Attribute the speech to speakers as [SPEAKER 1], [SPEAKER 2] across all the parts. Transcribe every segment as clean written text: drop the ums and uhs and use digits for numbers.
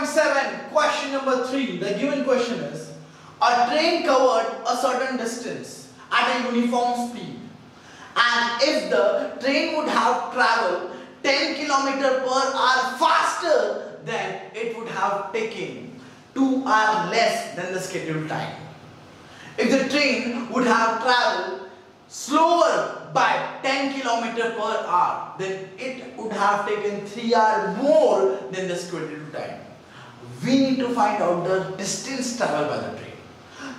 [SPEAKER 1] N.O.3.7 question number 3. The given question is a train covered a certain distance at a uniform speed, and if the train would have traveled 10 km per hour faster, then it would have taken 2 hours less than the scheduled time. If the train would have traveled slower by 10 km per hour, then it would have taken 3 hours more than the scheduled time. We need to find out the distance traveled by the train.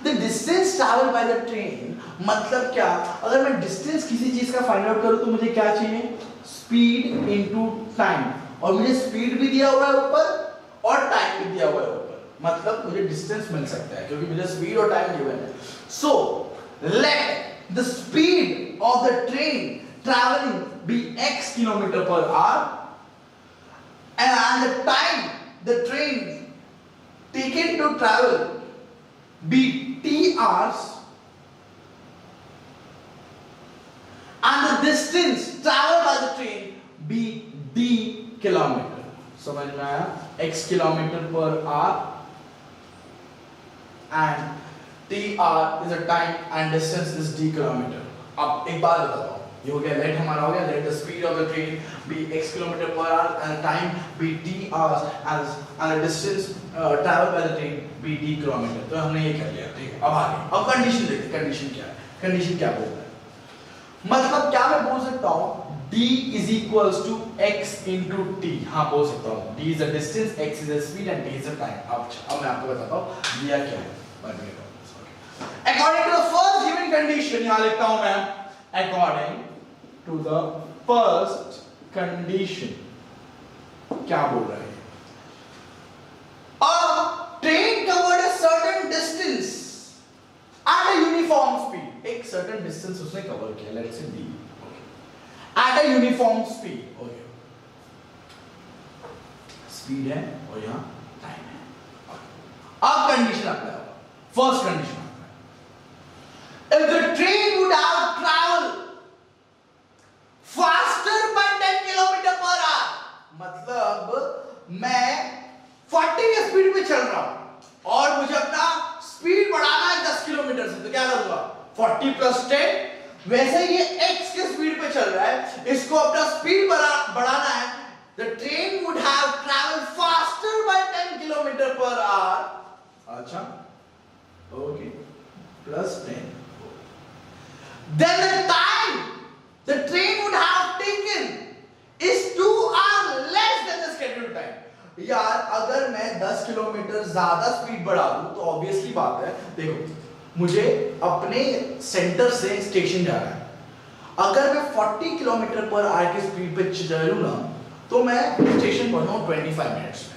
[SPEAKER 1] The distance traveled by the train मतलब क्या? अगर मैं distance किसी चीज का find out करूँ तो मुझे क्या चाहिए? Speed into time. और मुझे speed भी दिया हुआ है ऊपर और time भी दिया हुआ है ऊपर. मतलब मुझे distance मिल सकता है क्योंकि मुझे speed और time given है. So let the speed of the train traveling be x km per hour and the time the train taken to travel be t hours and the distance traveled by the train be d kilometer. समझ में आया? x kilometer per hour and t hour is a time and distance is d kilometer. अब एक बात बताता हूँ, ये हो गया let हमारा हो गया let the speed of the train be x km per hour and time be t hours and the distance traveled by the train be d kilometer. तो हमने ये कर लिया, ठीक है? अब आगे अब कंडीशन देखते हैं, कंडीशन क्या है? कंडीशन क्या बोलता है? मतलब क्या मैं बोल सकता हूँ d is equals to x into t. हाँ बोल सकता हूँ d is the distance, x is the speed and t is the time. अब मैं आपको बताता हूँ दिया क्या है. According to the first given condition, यहाँ लिखता हूँ मैं according to the first condition क्या बोल रहा है? A train covered a certain distance at a uniform speed. एक certain distance उसने cover किया, let's say d. At a uniform speed. Okay. Speed है और यहाँ time है. अब condition अप्लाई होगा. First condition. If the train would have traveled faster by 10 km per hour, मतलब मैं 40 की स्पीड पे चल रहा हूं और मुझे अपना स्पीड बढ़ाना है 10 किलोमीटर से, तो क्या करूंगा? 40 plus 10. वैसे ये x के स्पीड पे चल रहा है, इसको अपना स्पीड बढ़ाना है. The train would have traveled faster by 10 km per hour. अच्छा, okay, plus 10. Then the time the train would have taken is 2 hours less than the scheduled time. यार अगर मैं 10 किलोमीटर ज्यादा स्पीड बढ़ा दूं तो ऑब्वियसली बात है, देखो मुझे अपने सेंटर से स्टेशन जाना है. अगर मैं 40 किलोमीटर पर आवर की स्पीड पे चलूं ना तो मैं स्टेशन पहुंचूं 25 मिनट्स में.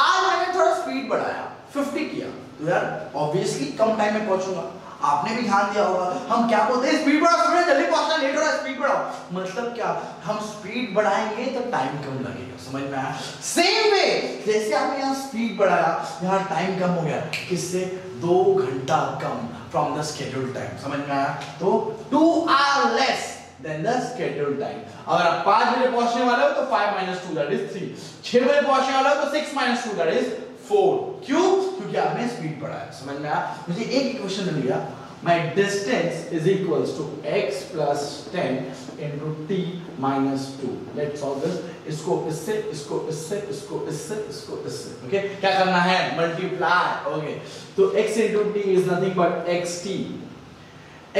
[SPEAKER 1] आज मैंने थोड़ा स्पीड बढ़ाया, 50 किया, तो यार ऑब्वियसली कम टाइम में पहुंचूंगा. आपने भी ध्यान दिया होगा, हम क्या बोलते हैं? स्पीड बढ़ाओ, स्पीड जल्दी पहुंचना, लेट हो रहा है, स्पीड बढ़ाओ. मतलब क्या, हम स्पीड बढ़ाएंगे तो टाइम कम लगेगा. समझ में आया? सेम वे जैसे आपने यहाँ स्पीड बढ़ाया, यहाँ टाइम कम हो गया. किससे? 2 घंटा come from the scheduled time. समझ में आया? तो 2 hours less than the scheduled time. अगर आप 5 बजे पहुंचने वाले हो तो 5 minus 2 that is 3. 6 बजे पहुंचने वाले हो तो 6 minus 2 that is 4. क्यों? क्योंकि आपने स्पीड बढ़ाया. समझ में आया? मुझे एक इक्वेशन मिल गया. My distance is equals to x plus 10 into t minus 2. Let's solve this. इसको इससे, इसको इससे, इसको इससे, इसको इससे. Okay? क्या करना है? Multiply. Okay. तो x into t is nothing but xt.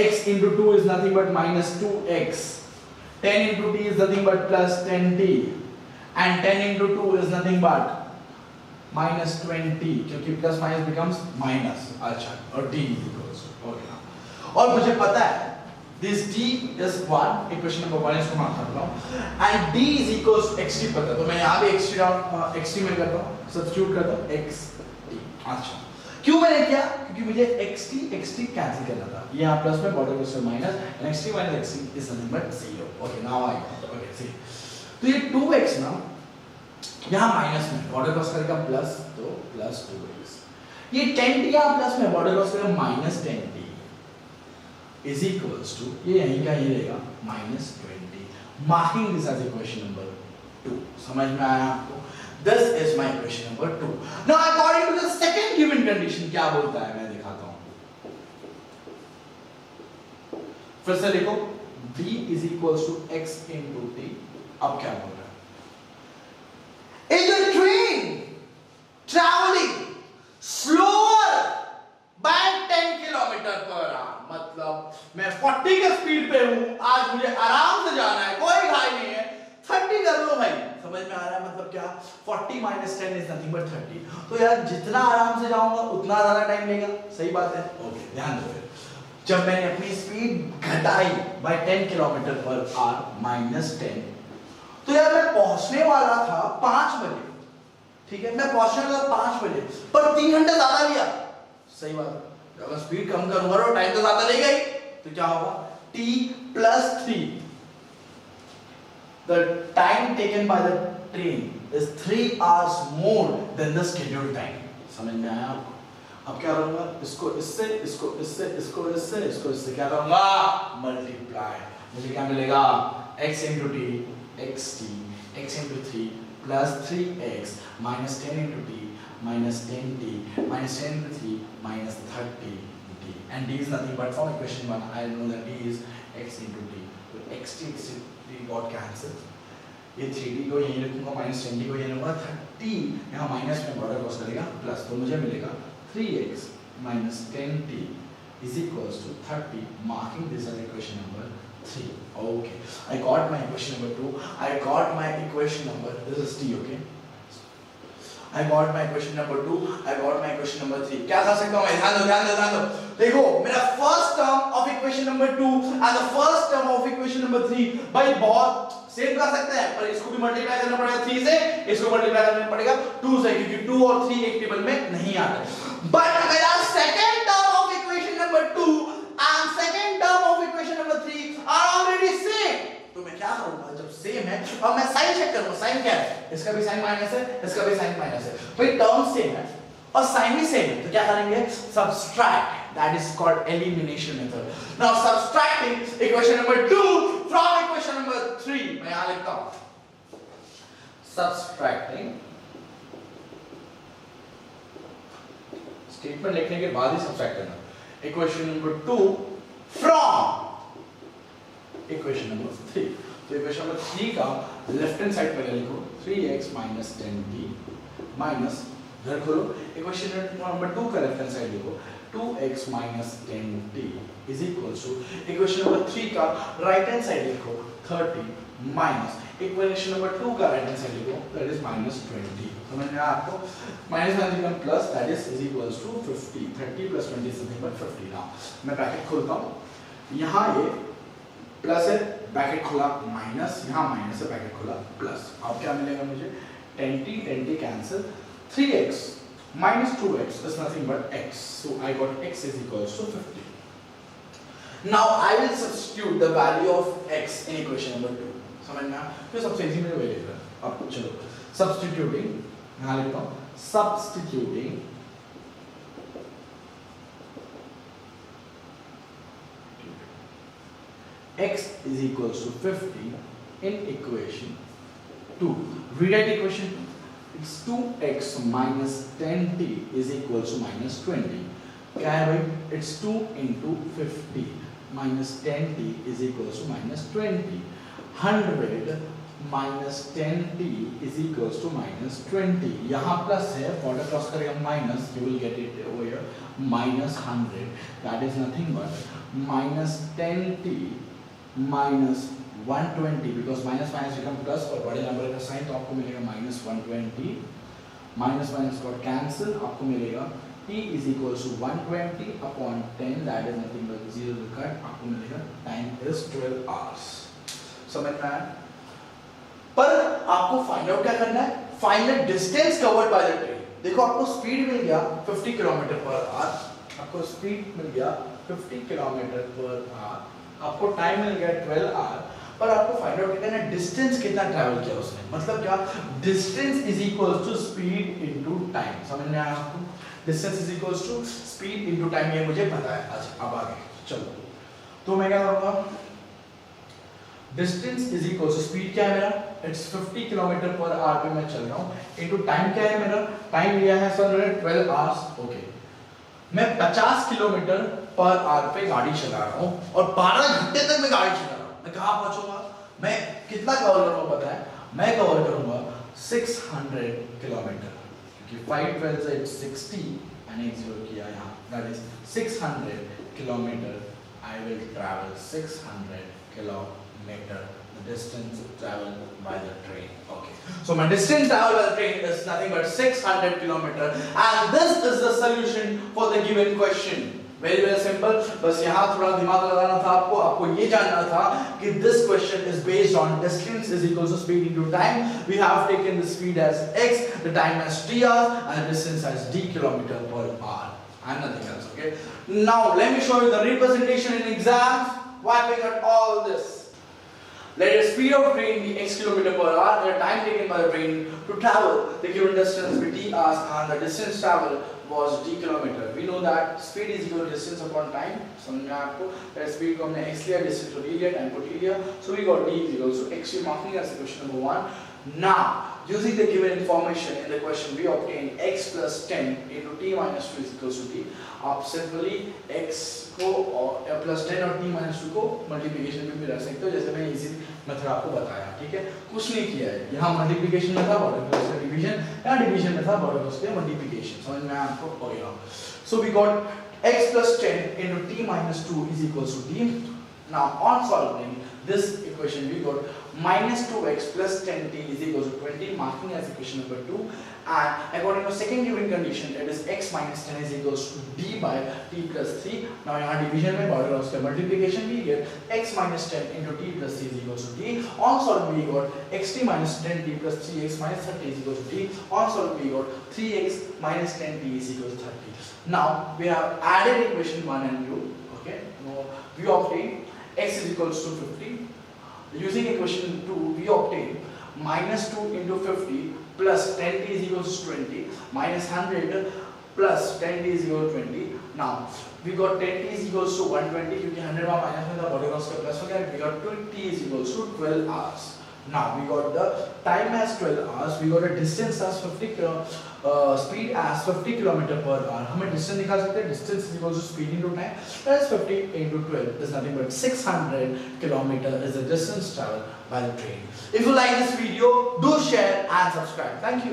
[SPEAKER 1] X into 2 is nothing but minus 2x. 10 into t is nothing but plus 10t. And 10 into 2 is nothing but minus 20. क्योंकि plus minus becomes minus. अच्छा. और t is equals to. Okay. और मुझे पता है this d is 1, equation number 1 इसको mark करता हूं and d is equals to xt पता है, तो मैं यहाँ भी xt में करता हूँ, सब्स्टिट्यूट करता हूँ xt. अच्छा, क्यों मैंने किया? क्योंकि मुझे xt कैंसिल करना था. यहाँ प्लस में border cross minus and xt minus xt is nothing but 0. Okay, now I got. Okay, see तो ये 2x ना यहाँ माइनस में बॉर्डर क्रॉस करेगा प्लस, तो प्लस 2x. ये 10t यहाँ प्लस में बॉर्डर क्रॉस करेगा minus 10t is equals to, ये यहीं का ही रहेगा, minus 20. Marking this as equation number 2. समझ में आया आपको? This is my equation number 2. Now according to the second given condition क्या बोलता है मैं दिखाता हूं. फिर से देखो b is equals to x into t. अब क्या बोल रहा है? Is the train traveling slower by 10 kilometre per hour? मतलब मैं 40 के स्पीड पे हूं, आज मुझे आराम से जाना है, कोई घाई नहीं है, 30 कर लो भाई. समझ में आ रहा है मतलब क्या? 40 minus 10 is nothing but 30. तो यार जितना आराम से जाऊंगा उतना ज्यादा टाइम लेगा. सही बात है. ओके ध्यान दो. फिर जब मैंने अपनी स्पीड घटाई by 10 kilometre per hour minus 10, तो यार मैं पहुंचने वाला था 5 बजे. ठीक है, मैं पहुंचने वाला 5 बजे, पर 3 घंटे ज्यादा लिया. सही बात है. अगर स्पीड कम करूंगा तो टाइम तो ज्यादा लेगा ही. तो क्या होगा? t plus 3. The time taken by the train is 3 hours more than the scheduled time. समझ में आया आपको? अब क्या करूंगा? इसको इससे, इसको इससे, इसको इससे, इसको इससे क्या करूंगा? मल्टीप्लाई. मुझे क्या मिलेगा? x into t, xt, x into 3 plus 3x minus 10 into t minus 10t minus 10 into 3 minus 30t. And d is nothing but from equation 1 I know that d is x into t. So xt got cancelled. ये 3d को यहीं रखूंगा, minus 10t को यहीं रखूंगा, 30 यहाँ minus में border cross करेगा प्लस, तो मुझे मिलेगा 3x minus 10t is equals to 30, marking this as equation number 3. Okay, I got my equation number 2. I got my equation number, this is t. Okay, I got my equation number 2. I got my equation number 3. क्या कर सकता हूँ मैं? ध्यान दो. देखो मेरा first term of equation number 2 and the first term of equation number 3 भाई बहुत सेम कर सकते हैं, पर इसको भी मल्टीप्लाई करना पड़ेगा 3 से, इसको मल्टीप्लाई करना पड़ेगा 2 से, क्योंकि 2 और 3 एक टेबल में नहीं आते. बट मेरा second term of equation number 2 and second term of equation number 3 are already same. तो मैं क्या करूंगा? जब सेम है अब मैं साइन चेक करूंगा. साइन क्या है? इसका भी साइन माइनस है, इसका भी साइन माइनस है. भाई टर्म सेम है और साइन भी सेम है, तो क्या करेंगे? Subtract. That is called elimination method. Now subtracting equation number 2 from equation number 3. मैं यहाँ लिखता हूँ. Subtracting. Statement लिखने के बाद ही subtract करना. Equation number 2 from equation number 3. तो equation number 3 का left hand side पहले लिखो 3x minus 10t minus घर खोलो. equation number 2 का left hand side लिखो 2x minus 10t is equals to equation number 3 का right hand side लिखो 30 minus equation number 2 का right hand side लिखो that is minus 20. समझ में आया आपको? minus become plus, that is equals to 50. 30 plus 20 is nothing but 50. now मैं bracket खोलता हूँ. यहाँ ये प्लस है, ब्रैकेट खोला, माइनस, यहाँ माइनस है, ब्रैकेट खोला, प्लस. अब क्या मिलेगा मुझे? 10t cancel. 3x minus 2x is nothing but x. So I got x is equals to 50. Now I will substitute the value of x in equation number 2. समझ में आया? तो सबसे इजी मेरे वही लिख रहा है. अब चलो substituting, यहाँ लिखता हूँ substituting x is equals to 50 in equation 2. Rewrite equation 2. It's 2x minus 10t is equals to minus 20. क्या है भाई? It's 2 into 50 minus 10t is equals to minus 20. 100 minus 10t is equals to minus 20. यहाँ plus है, border cross करेगा minus, you will get it over here minus 100. That is nothing but minus 10t minus 120, because minus minus become plus और बड़े number का sign, तो आपको मिलेगा minus 120. Minus minus got cancel, आपको मिलेगा t is equals to 120 upon 10, that is nothing but 0 will cut, आपको मिलेगा टाइम is 12 hours. समझ में आया? पर आपको फाइंड आउट क्या करना है? Find the distance covered by the train. देखो आपको स्पीड मिल गया 50 किलोमीटर पर आवर, आपको स्पीड मिल गया 50 किलोमीटर पर आवर, आपको टाइम मिल गया 12 आवर, पर आपको फाइंड आउट करना है डिस्टेंस कितना ट्रैवल किया उसने. मतलब क्या? Distance is equals to speed into time. समझ में आया आपको? Distance is equals to speed into time, ये मुझे पता है. अच्छा अब आगे चलो, तो मैं क्या करूंगा? Distance is equals to speed क्या है मेरा? इट्स 50 किलोमीटर पर आवर पे मैं चल रहा हूँ। इनटू टाइम क्या है मेरा, टाइम लिया है सर 12 आवर्स। ओके, मैं 50 किलोमीटर पर आवर पे गाड़ी चला रहा हूँ और 12 घंटे तक मैं गाड़ी चला रहा हूँ। मैं कहाँ पहुँचूंगा, मैं कितना कवर करूँगा पता है, मैं कवर करूँगा 600 किलोमीटर, क्योंकि 5 12 से 60 मैंने 0 किया यहाँ, that is 600 kilometre. I will travel 600 kilometer, the distance traveled by the train. Okay, so my distance traveled by the train is nothing but 600 kilometer, and this is the solution for the given question. Very very simple. बस यहाँ थोड़ा दिमाग लगाना था आपको, आपको ये जानना था कि this question is based on distance is equal to speed into time. We have taken the speed as x, the time as t hours, and the distance as d kilometer per hour. And nothing else, okay? Now, let me show you the representation in exams, wiping out all this. Let the speed of train be x kilometer per hour, the time taken by the train to travel the given distance be t hours, and the distance traveled was d kilometer. We know that speed is equal to distance upon time. समझ में आपको? that speed को हमने x लिया, distance को d लिया, time को t लिया, so we got d is equal to x. Marking as question number 1. Now, using the given information in the question, we obtain x plus 10 into t minus 2 is equals to t. आप simply x को और plus 10 और t minus 2 को multiplication में भी रख सकते हो, जैसे मैंने इजी मेथड आपको बताया, ठीक है? कुछ नहीं किया है, यहाँ मल्टीप्लिकेशन में था बॉर्डर क्रॉस का डिवीजन, यहाँ डिवीजन में था बॉर्डर क्रॉस का मल्टीप्लिकेशन, समझ में आपको हो गया? So we got x plus 10 into t minus 2 is equals to t. Now on solving this equation, we got minus 2x plus 10t is equals to 20, marking as equation number 2. And according to second given condition, that is x minus 10 is equals to d by t plus 3. Now यहाँ division में border cross का multiplication we get x minus 10 into t plus 3 is equals to d. On solving we got xt minus 10t plus 3x minus 30 is equals to d. On solving we got 3x minus 10t is equals to 30. Now we have added equation 1 and 2. Okay, now we obtain x is equals to 50. Using equation 2, we obtain minus 2 into 50 plus 10t is equals to 20 minus 100 plus 10t is equal to 20. Now we got 10t is equals to 120 क्योंकि 100 वहाँ minus में था, body cross का plus हो गया. We got 2t is equals to 12 hours. Now we got the time as 12 hours. We got a distance as 50 speed as 50 kilometer per hour. हमें distance निकाल सकते हैं. Distance is equals to speed into time. That is 50 into 12 is nothing but 600 kilometer is the distance traveled by the train. If you like this video, do share and subscribe. Thank you.